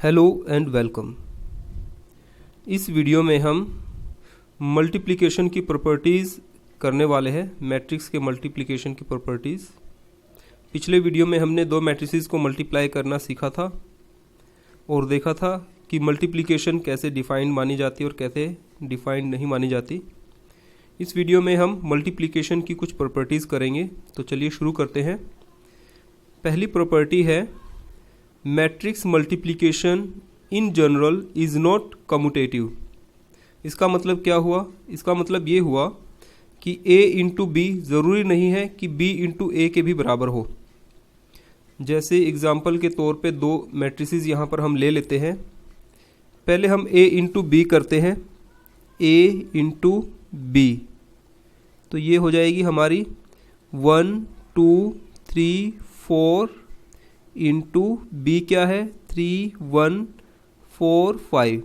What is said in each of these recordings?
Hello and welcome. इस video में हम मल्टीप्लिकेशन की प्रॉपर्टीज़ करने वाले हैं, मैट्रिक्स के मल्टीप्लिकेशन की प्रॉपर्टीज़। पिछले वीडियो में हमने दो मैट्रिसेस को मल्टीप्लाई करना सीखा था और देखा था कि मल्टीप्लिकेशन कैसे डिफाइंड मानी जाती है और कैसे डिफाइंड नहीं मानी जाती। इस वीडियो में हम मल्टीप्लिकेशन की कुछ प्रॉपर्टीज़ करेंगे, तो चलिए शुरू करते हैं। पहली प्रॉपर्टी है matrix multiplication in general is not commutative. इसका मतलब क्या हुआ? इसका मतलब ये हुआ कि a इंटू बी ज़रूरी नहीं है कि b इंटू ए के भी बराबर हो। जैसे एग्जाम्पल के तौर पे दो मैट्रिसेस यहाँ पर हम ले लेते हैं। पहले हम a इंटू बी करते हैं, a इंटू बी, तो ये हो जाएगी हमारी 1 2 3 4 इंटू बी क्या है 3 1 4 5।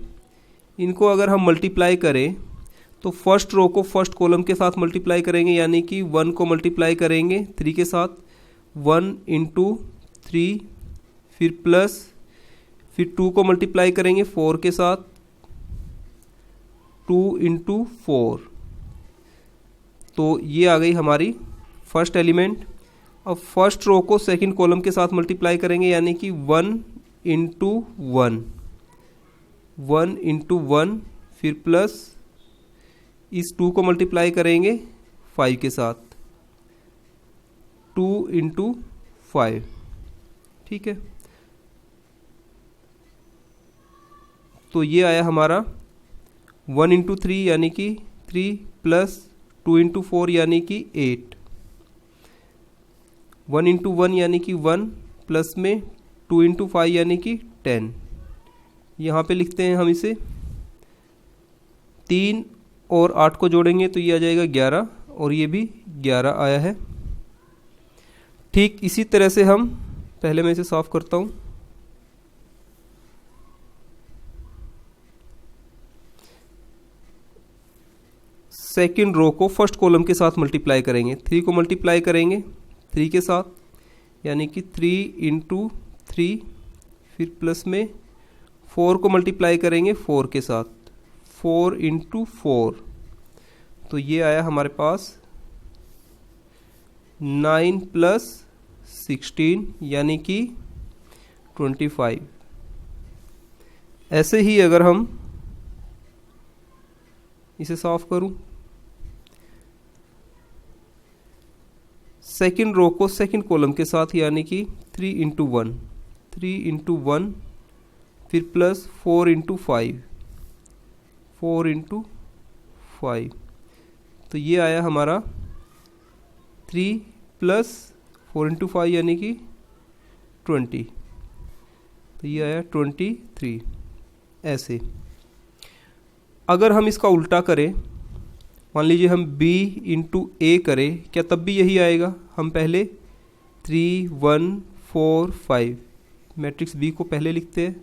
इनको अगर हम मल्टीप्लाई करें तो फर्स्ट रो को फर्स्ट कॉलम के साथ मल्टीप्लाई करेंगे, यानी कि 1 को मल्टीप्लाई करेंगे 3 के साथ, 1 इंटू 3, फिर प्लस, फिर 2 को मल्टीप्लाई करेंगे 4 के साथ, 2 इंटू 4। तो ये आ गई हमारी फर्स्ट एलिमेंट। अब फर्स्ट रो को सेकंड कॉलम के साथ मल्टीप्लाई करेंगे, यानी कि 1 इंटू 1, 1 इंटू 1, फिर प्लस इस 2 को मल्टीप्लाई करेंगे 5 के साथ, 2 इंटू 5। ठीक है, तो ये आया हमारा 1 इंटू 3 यानी कि 3 प्लस 2 इंटू 4 यानी कि 8, 1 इंटू 1 यानी कि 1 प्लस में 2 इंटू 5 यानी कि 10। यहाँ पे लिखते हैं हम इसे, 3 और 8 को जोड़ेंगे तो ये आ जाएगा 11 और ये भी 11 आया है। ठीक इसी तरह से हम, पहले मैं इसे साफ करता हूँ। सेकंड रो को फर्स्ट कॉलम के साथ मल्टीप्लाई करेंगे, 3 को मल्टीप्लाई करेंगे 3 के साथ, यानी कि 3 इंटू 3, फिर प्लस में 4 को मल्टीप्लाई करेंगे 4 के साथ, 4 इंटू 4, तो ये आया हमारे पास 9 प्लस 16 यानी कि 25। ऐसे ही अगर हम इसे सॉल्व करूं, सेकेंड रो को सेकेंड कॉलम के साथ, यानी कि 3 इंटू 1, 3 इंटू 1, फिर प्लस 4 इंटू 5, 4 इंटू 5, तो ये आया हमारा 3 प्लस 4 इंटू 5 यानी कि 20, तो ये आया 23। ऐसे अगर हम इसका उल्टा करें, मान लीजिए हम b इंटू ए करें, क्या तब भी यही आएगा? हम पहले 3 1 4 5 मैट्रिक्स b को पहले लिखते हैं,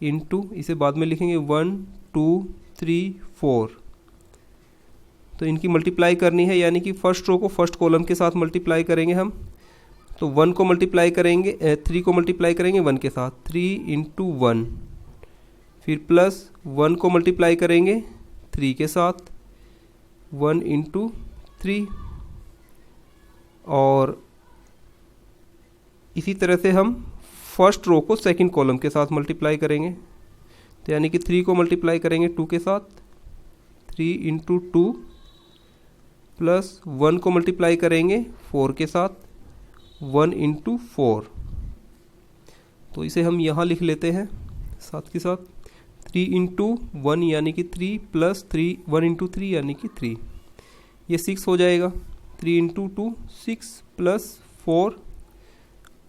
इंटू इसे बाद में लिखेंगे 1 2 3 4। तो इनकी मल्टीप्लाई करनी है, यानी कि फर्स्ट रो को फर्स्ट कॉलम के साथ मल्टीप्लाई करेंगे हम, तो 1 को मल्टीप्लाई करेंगे 3 को मल्टीप्लाई करेंगे 1 के साथ, 3 इंटू 1, फिर प्लस 1 को मल्टीप्लाई करेंगे 3 के साथ, 1 इंटू 3, और इसी तरह से हम फर्स्ट रो को सेकंड कॉलम के साथ मल्टीप्लाई करेंगे, तो यानी कि 3 को मल्टीप्लाई करेंगे 2 के साथ, 3 इंटू 2, प्लस 1 को मल्टीप्लाई करेंगे 4 के साथ, 1 इंटू 4। तो इसे हम यहाँ लिख लेते हैं साथ के साथ, 3 इंटू 1 यानी कि 3 प्लस 3 1 इंटू 3 यानी कि 3, ये 6 हो जाएगा, 3 इंटू 2 6 प्लस 4,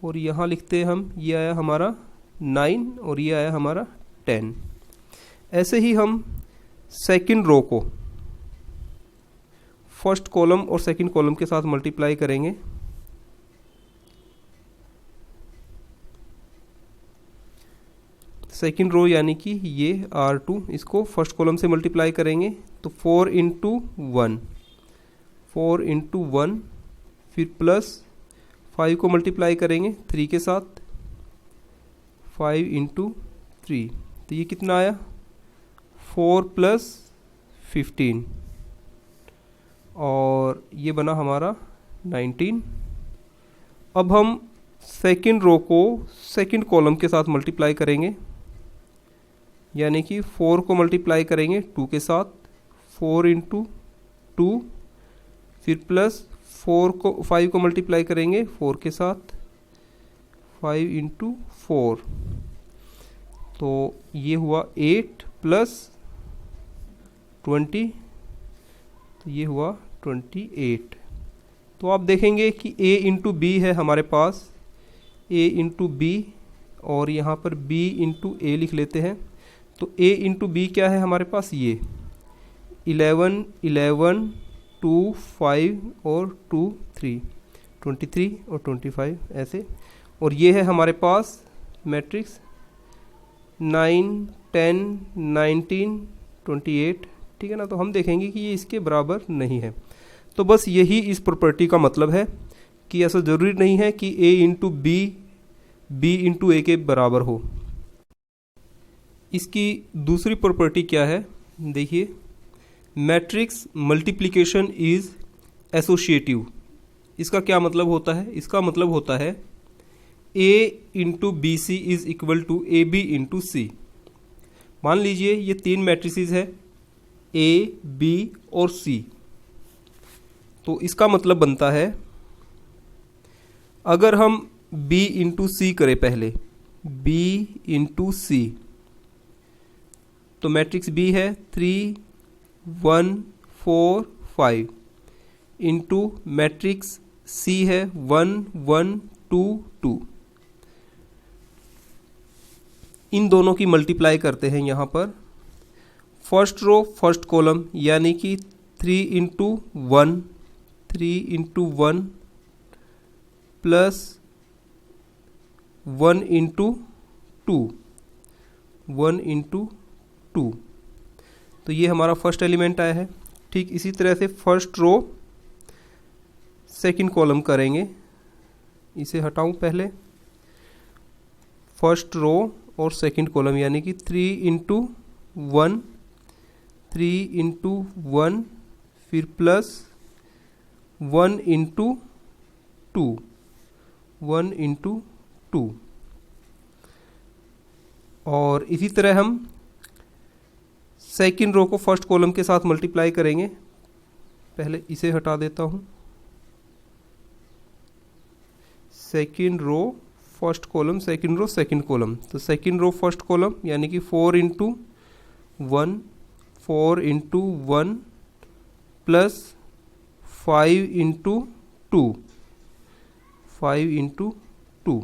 और यहाँ लिखते हैं हम, ये आया हमारा 9 और ये आया हमारा 10। ऐसे ही हम सेकंड रो को फर्स्ट कॉलम और सेकंड कॉलम के साथ मल्टीप्लाई करेंगे, सेकेंड रो यानी कि ये R2, इसको फर्स्ट कॉलम से मल्टीप्लाई करेंगे, तो 4 इंटू 1, 4 इंटू 1, फिर प्लस 5 को मल्टीप्लाई करेंगे 3 के साथ, 5 इंटू 3, तो ये कितना आया 4 + 15 और ये बना हमारा 19। अब हम सेकंड रो को सेकंड कॉलम के साथ मल्टीप्लाई करेंगे, यानी कि 4 को मल्टीप्लाई करेंगे 2 के साथ, 4 × 2, फिर प्लस 5 को मल्टीप्लाई करेंगे 4 के साथ, 5 × 4, तो ये हुआ 8 + 20, तो ये हुआ 28। तो आप देखेंगे कि a × b है हमारे पास, a × b, और यहाँ पर b × a लिख लेते हैं। तो a × b क्या है हमारे पास, ये 11, 11, 2, 5 और 2, 3, 23 और 25 ऐसे। और ये है हमारे पास मैट्रिक्स 9, 10, 19, 28, ठीक है ना। तो हम देखेंगे कि ये इसके बराबर नहीं है। तो बस यही इस प्रॉपर्टी का मतलब है कि ऐसा ज़रूरी नहीं है कि a × b b × a के बराबर हो। इसकी दूसरी प्रॉपर्टी क्या है, देखिए, मैट्रिक्स मल्टीप्लिकेशन इज़ एसोसिएटिव। इसका क्या मतलब होता है, इसका मतलब होता है a × bc is equal to ab × c। मान लीजिए ये 3 मैट्रिसेस है a, b और c, तो इसका मतलब बनता है अगर हम b × c करें पहले, b × c, तो मैट्रिक्स b है 3, 1, 4, 5 इंटू मैट्रिक्स c है 1, 1, 2, 2। इन दोनों की मल्टीप्लाई करते हैं यहाँ पर, फर्स्ट रो फर्स्ट कॉलम, यानी कि 3 × 1, 3 × 1 प्लस 1 × 2, 1 × 2, तो ये हमारा फर्स्ट एलिमेंट आया है। ठीक इसी तरह से फर्स्ट रो सेकंड कॉलम करेंगे, इसे हटाऊं पहले, फर्स्ट रो और सेकंड कॉलम यानी कि 3 × 1, 3 × 1, फिर प्लस 1 × 2, 1 × 2, और इसी तरह हम सेकंड रो को फर्स्ट कॉलम के साथ मल्टीप्लाई करेंगे। पहले इसे हटा देता हूँ, second row first column, second row second column, तो सेकंड रो फर्स्ट कॉलम यानी कि 4 × 1, 4 × 1 प्लस 5 × 2, 5 × 2।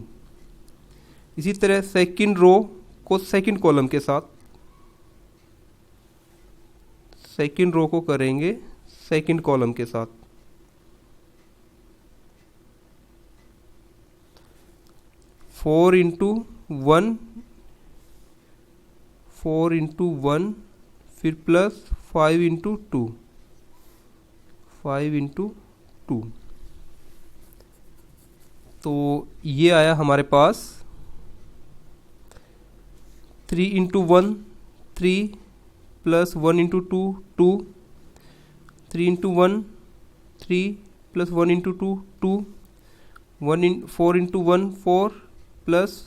इसी तरह सेकंड रो को सेकंड कॉलम के साथ, सेकंड रो को करेंगे सेकंड कॉलम के साथ, 4 × 1, 4 × 1, फिर प्लस 5 × 2, 5 × 2, तो ये आया हमारे पास 3 × 1, 3 प्लस 1 × 2, 2, 3 × 1, 3 प्लस 1 × 2, 2, 4 × 1, 4 प्लस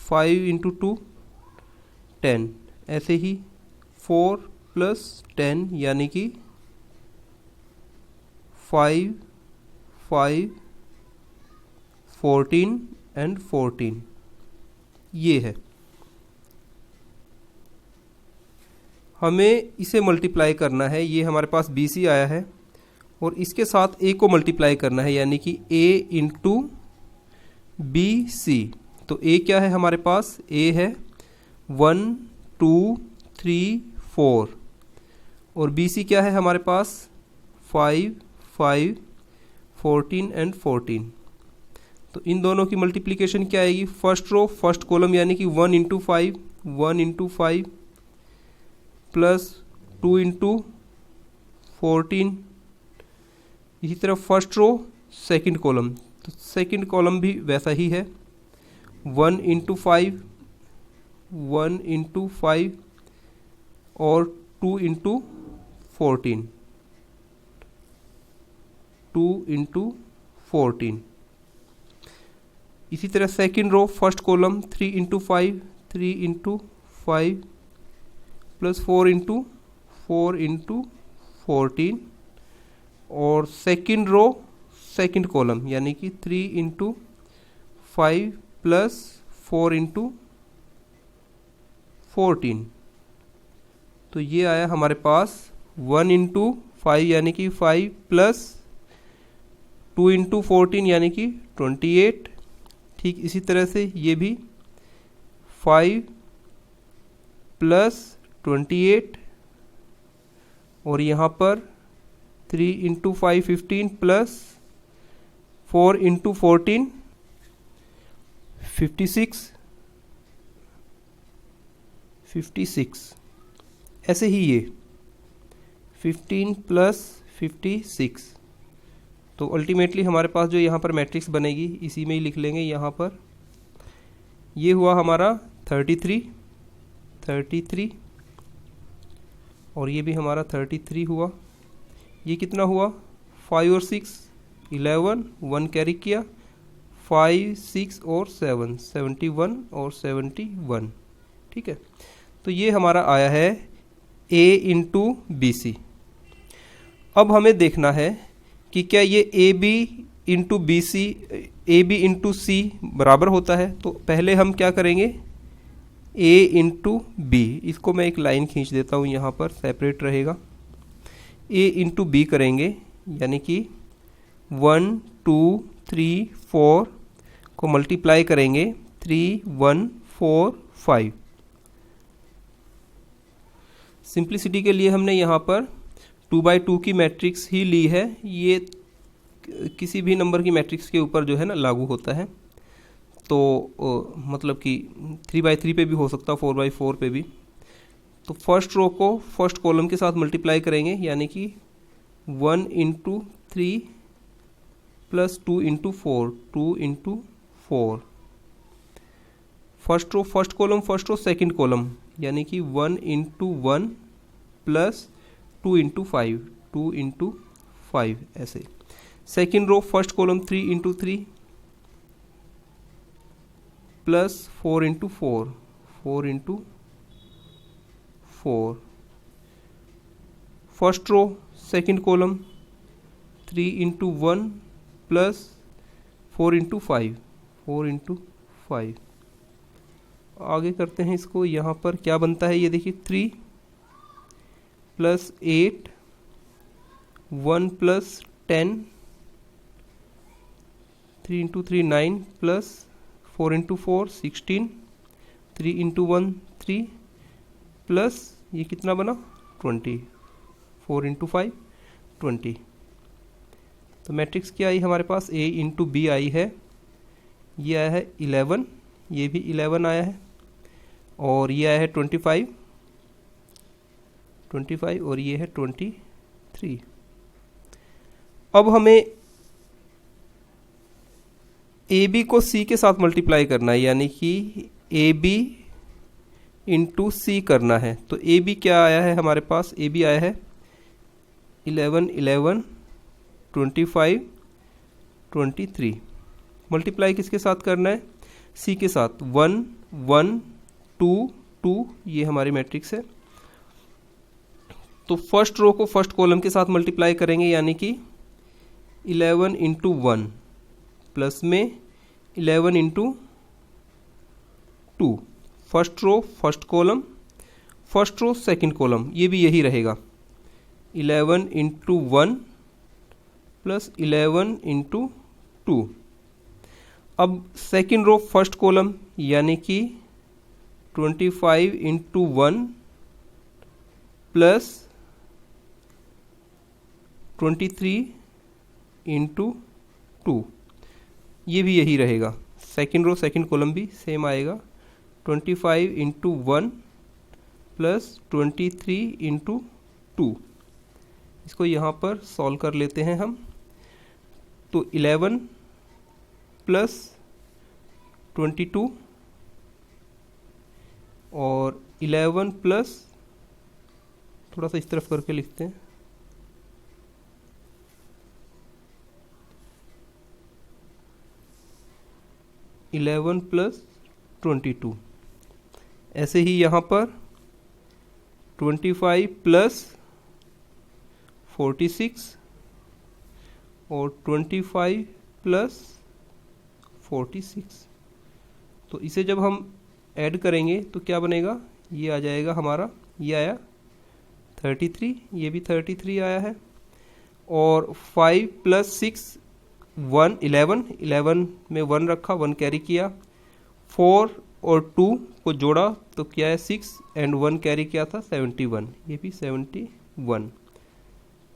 5 × 2, 10, ऐसे ही 4 प्लस 10 यानी कि 5, 5, 14 एंड 14, ये है। हमें इसे मल्टीप्लाई करना है, ये हमारे पास BC आया है और इसके साथ A को मल्टीप्लाई करना है यानी कि A × BC। तो A क्या है हमारे पास, A है 1, 2, 3, 4 और BC क्या है हमारे पास 5, 5, 14 एंड 14। तो इन दोनों की मल्टीप्लिकेशन क्या आएगी, फर्स्ट रो फर्स्ट कॉलम यानी कि 1 × 5, 1 × 5 प्लस 2 × 14, इसी तरह फर्स्ट रो सेकंड कॉलम, तो सेकंड कॉलम भी वैसा ही है 1 × 5, 1 इंटू 5 और 2 इंटू 14, 2 इंटू 14। इसी तरह second row first column 3 into 5, 3 into 5 plus 4 into 4 into 14, और सेकेंड रो सेकेंड कॉलम यानी कि 3 इंटू 5 प्लस 4 इंटू 14। तो ये आया हमारे पास 1 इंटू 5 यानी कि 5 प्लस 2 इंटू 14 यानी कि 28। ठीक इसी तरह से ये भी 5 प्लस 28, और यहाँ पर 3 इंटू 5 15 प्लस 4 इंटू 14 56। ऐसे ही ये 15 प्लस 56। तो अल्टीमेटली हमारे पास जो यहाँ पर मैट्रिक्स बनेगी इसी में ही लिख लेंगे। यहाँ पर ये हुआ हमारा 33, और ये भी हमारा 33 हुआ। ये कितना हुआ 5 और 6 11, 1 कैरी किया, 5 6 और 7 71 और 71। ठीक है, तो ये हमारा आया है A इंटू BC। अब हमें देखना है कि क्या ये AB into BC AB into C बराबर होता है। तो पहले हम क्या करेंगे, A इंटू B, इसको मैं एक लाइन खींच देता हूँ यहाँ पर, सेपरेट रहेगा। A इंटू B करेंगे यानी कि 1 2 3 4 को मल्टीप्लाई करेंगे 3 1 4 5। सिंप्लिसिटी के लिए हमने यहाँ पर 2 बाई 2 की मैट्रिक्स ही ली है। ये किसी भी नंबर की मैट्रिक्स के ऊपर जो है ना लागू होता है। तो मतलब कि 3 बाई 3 पे भी हो सकता है, 4 बाई 4 पे भी। तो फर्स्ट रो को फर्स्ट कॉलम के साथ मल्टीप्लाई करेंगे यानी कि 1 into 3 plus 2 into 4, 2 into 4। First row first column, first row second column यानी कि 1 इंटू 1 प्लस 2 इंटू 5, 2 इंटू 5 ऐसे। Second row first column 3 into 3 plus 4 into 4, 4 into 4। First row second column 3 into 1 plus 4 into 5, 4 into 5। आगे करते हैं इसको। यहाँ पर क्या बनता है ये देखिए, 3 plus 8, 1 plus 10, 3 into 3 9 plus 4 into 4 16, 3 into 1 3 plus ये कितना बना 20, 4 इंटू 5 20। तो मैट्रिक्स क्या आई हमारे पास, A इंटू B आई है। ये आया है 11, ये भी 11 आया है, और ये आया है 25 और ये है 23। अब हमें AB को C के साथ मल्टीप्लाई करना है यानी कि AB इंटू C करना है। तो AB क्या आया है हमारे पास, AB आया है 11 11 25 23। मल्टीप्लाई किसके साथ करना है, C के साथ। 1 1 2 2 ये हमारी मैट्रिक्स है। तो फर्स्ट रो को फर्स्ट कॉलम के साथ मल्टीप्लाई करेंगे यानी कि 11 इंटू 1 प्लस में 11 into 2। First row first column, first row second column, ये भी यही रहेगा 11 इंटू 1 प्लस 11 इंटू 2। अब सेकंड रो फर्स्ट कॉलम यानी कि 25 इंटू 1 प्लस 23 इंटू 2, ये भी यही रहेगा। सेकंड रो सेकंड कॉलम भी सेम आएगा 25 इंटू 1 प्लस 23 इंटू 2। इसको यहाँ पर सॉल्व कर लेते हैं हम। तो 11 प्लस 22 और 11 प्लस, थोड़ा सा इस तरफ करके लिखते हैं, 11 प्लस 22। ऐसे ही यहाँ पर 25 प्लस 46 और 25 प्लस 46। तो इसे जब हम ऐड करेंगे तो क्या बनेगा, ये आ जाएगा हमारा, ये आया 33, ये भी 33 आया है। और 5 प्लस 6 1 11 में 1 रखा, 1 कैरी किया, 4 और 2 को जोड़ा तो क्या है 6 एंड 1 कैरी किया था 71, ये भी 71।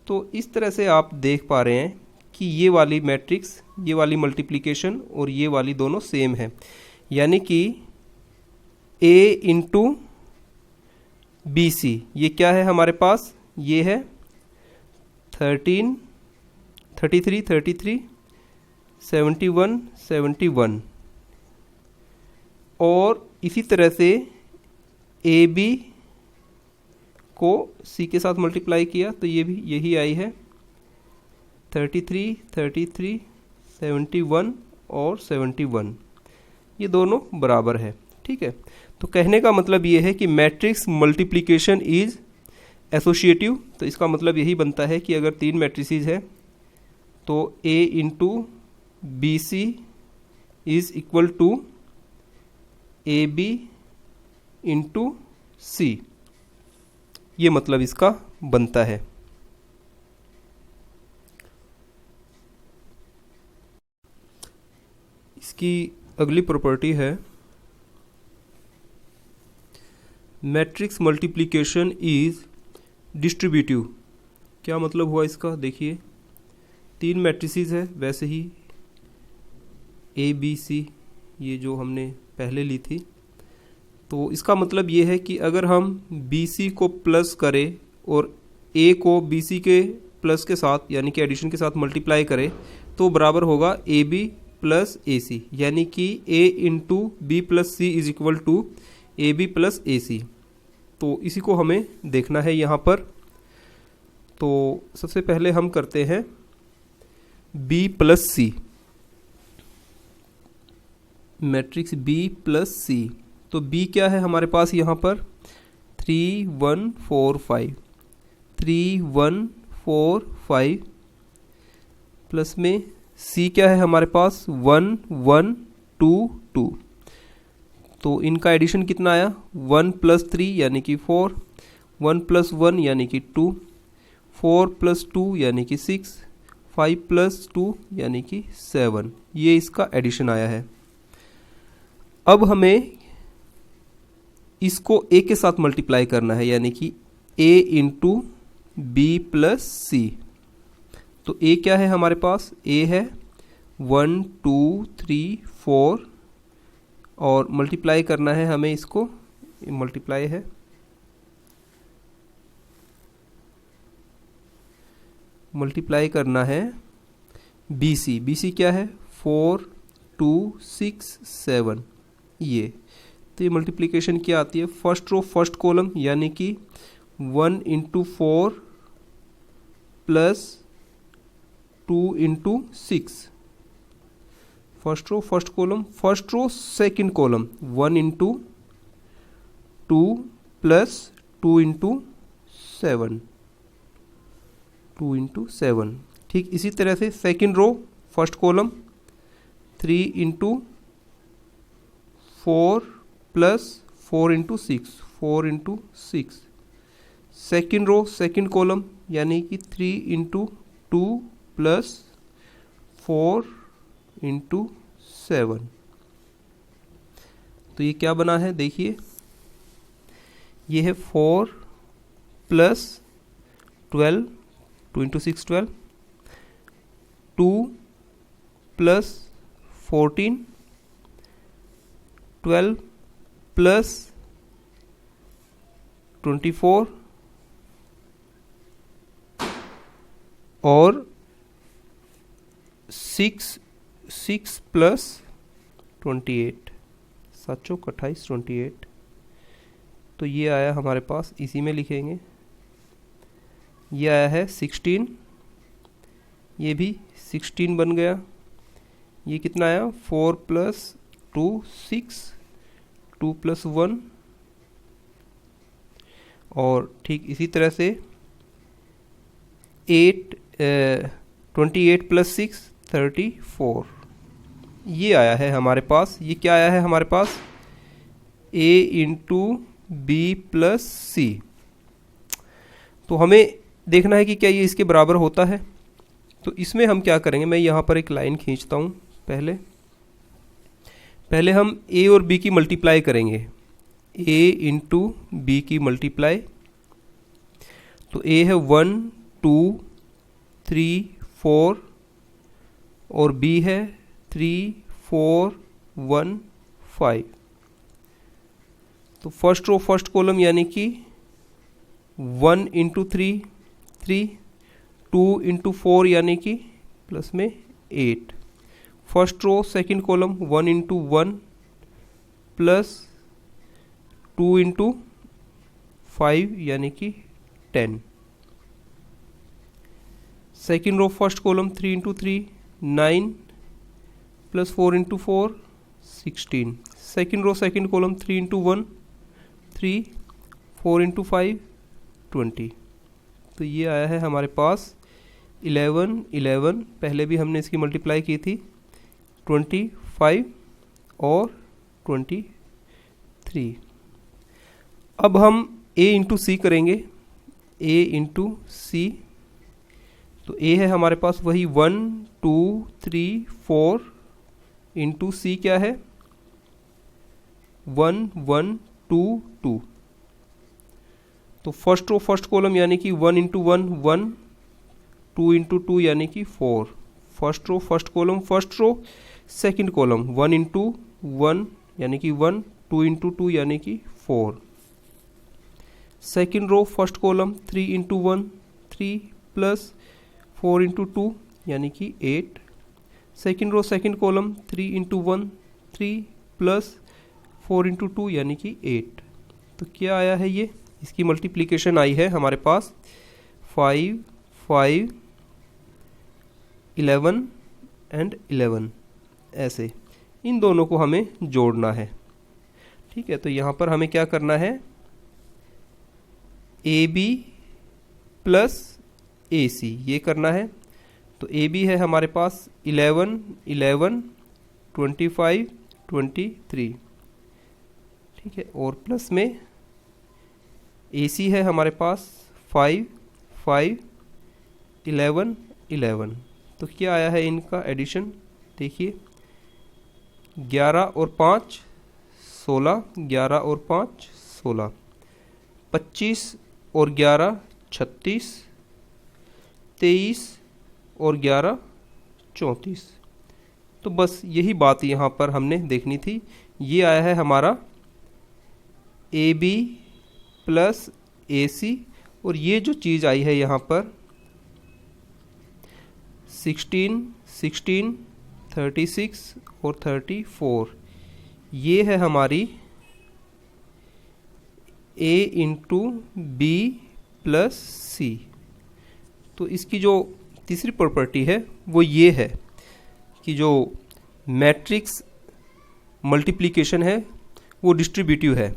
तो इस तरह से आप देख पा रहे हैं कि ये वाली मैट्रिक्स, ये वाली मल्टीप्लिकेशन और ये वाली दोनों सेम है, यानी कि A इंटू बी सी, ये क्या है हमारे पास, ये है 13 33 33 71 71। और इसी तरह से ए बी को सी के साथ मल्टीप्लाई किया तो ये भी यही आई है 33 33 71 और 71, ये दोनों बराबर है। ठीक है, तो कहने का मतलब ये है कि मैट्रिक्स मल्टीप्लिकेशन इज एसोसिएटिव। तो इसका मतलब यही बनता है कि अगर 3 मैट्रिसेस है तो A into B C is equal to A B into C, ये मतलब इसका बनता है। इसकी अगली प्रॉपर्टी है मैट्रिक्स मल्टीप्लिकेशन इज डिस्ट्रीब्यूटिव। क्या मतलब हुआ इसका, देखिए 3 मैट्रिसेस है, वैसे ही ए बी सी ये जो हमने पहले ली थी, तो इसका मतलब ये है कि अगर हम बी सी को प्लस करें और ए को बी सी के प्लस के साथ यानी कि एडिशन के साथ मल्टीप्लाई करें तो बराबर होगा ए बी प्लस ए सी, यानी कि A into B plus C is equal to A B plus A C. तो इसी को हमें देखना है यहाँ पर। तो सबसे पहले हम करते हैं बी प्लस सी, मैट्रिक्स बी प्लस सी। तो बी क्या है हमारे पास यहाँ पर 3 1 4 5, 3 1 4 5 प्लस में सी क्या है हमारे पास 1 1 2 2। तो इनका एडिशन कितना आया 1 प्लस 3 यानी कि 4, 1 प्लस 1 यानी कि 2, 4 प्लस 2 यानी कि 6, 5 प्लस 2 यानी कि 7, ये इसका एडिशन आया है। अब हमें इसको ए के साथ मल्टीप्लाई करना है, यानी कि ए इंटू बी प्लस सी। तो ए क्या है हमारे पास, ए है 1 2 3 4 और मल्टीप्लाई करना है हमें इसको, मल्टीप्लाई है मल्टीप्लाई करना है बी सी। बी सी क्या है 4 2 6 7, ये तो ये मल्टीप्लिकेशन क्या आती है फर्स्ट रो फर्स्ट कॉलम, यानी कि 1 into 4 plus 2 into 6, first row first column, first row second column 1 into 2 plus 2 into 7, 2 into 7। ठीक इसी तरह से second row first column 3 into 4 plus 4 into 6, 4 into 6। Second row second column यानी कि 3 into 2 plus 4 into 7। तो ये क्या बना है देखिए, ये है 4 प्लस 12, 2 इंटू 6 12, 2 प्लस 14, 12 प्लस 24 और 6 प्लस 28, 7 चौक 28 28, तो ये आया हमारे पास, इसी में लिखेंगे, ये आया है 16, ये भी 16 बन गया। ये कितना आया 4 + 2 6, 2 + 1, और ठीक इसी तरह से 28 + 6 34, ये आया है हमारे पास। ये क्या आया है हमारे पास, a × b + c। तो हमें देखना है कि क्या ये इसके बराबर होता है। तो इसमें हम क्या करेंगे, मैं यहाँ पर एक लाइन खींचता हूँ। पहले हम a और b की मल्टीप्लाई करेंगे, a × b की मल्टीप्लाई। तो a है 1 2 3 4 और b है 3 4 1 5। तो फर्स्ट रो फर्स्ट कॉलम यानी कि 1 × 3 3, 2 × 4 यानी कि प्लस में 8। First row second column 1 × 1 plus 2 × 5 यानी कि 10। Second row first column 3 × 3 9 plus 4 × 4 16। Second row second column 3 × 1 3, 4 × 5 20। तो ये आया है हमारे पास 11 11, पहले भी हमने इसकी मल्टीप्लाई की थी, 25 और 23। अब हम a × c करेंगे, a × c। तो a है हमारे पास वही 1 2 3 4 × c क्या है 1 1 2 2। तो फर्स्ट रो फर्स्ट कॉलम यानी कि 1 × 1 1, 2 × 2 यानी कि 4। First row first column first row second column 1 × 1 यानी कि 1, 2 × 2 यानी कि 4। Second row first column 3 × 1 3 plus 4 × 2 यानी कि 8। Second row second column 3 × 1 3 plus 4 × 2 यानी कि 8। तो क्या आया है, ये इसकी मल्टीप्लिकेशन आई है हमारे पास 5 5 11 एंड 11। ऐसे इन दोनों को हमें जोड़ना है। ठीक है, तो यहाँ पर हमें क्या करना है, AB + AC ये करना है। तो AB है हमारे पास 11 11 25 23। ठीक है, और प्लस में AC है हमारे पास 5 5 11 11। तो क्या आया है इनका एडिशन, देखिए 11 और 5 16, 11 और 5 16, 25 और 11 36, 23 और 11 34। तो बस यही बात यहाँ पर हमने देखनी थी। ये आया है हमारा AB + AC, और ये जो चीज़ आई है यहाँ पर 16 16 36 और 34, ये है हमारी A × B + C। तो इसकी जो तीसरी प्रॉपर्टी है वो ये है कि जो मैट्रिक्स मल्टीप्लिकेशन है वो डिस्ट्रीब्यूटिव है।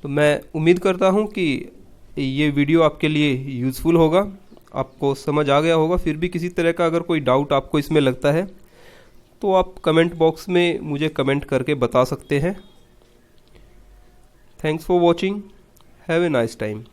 तो मैं उम्मीद करता हूँ कि ये वीडियो आपके लिए यूज़फुल होगा, आपको समझ आ गया होगा। फिर भी किसी तरह का अगर कोई डाउट आपको इसमें लगता है तो आप कमेंट बॉक्स में मुझे कमेंट करके बता सकते हैं। Thanks for watching, have a nice time.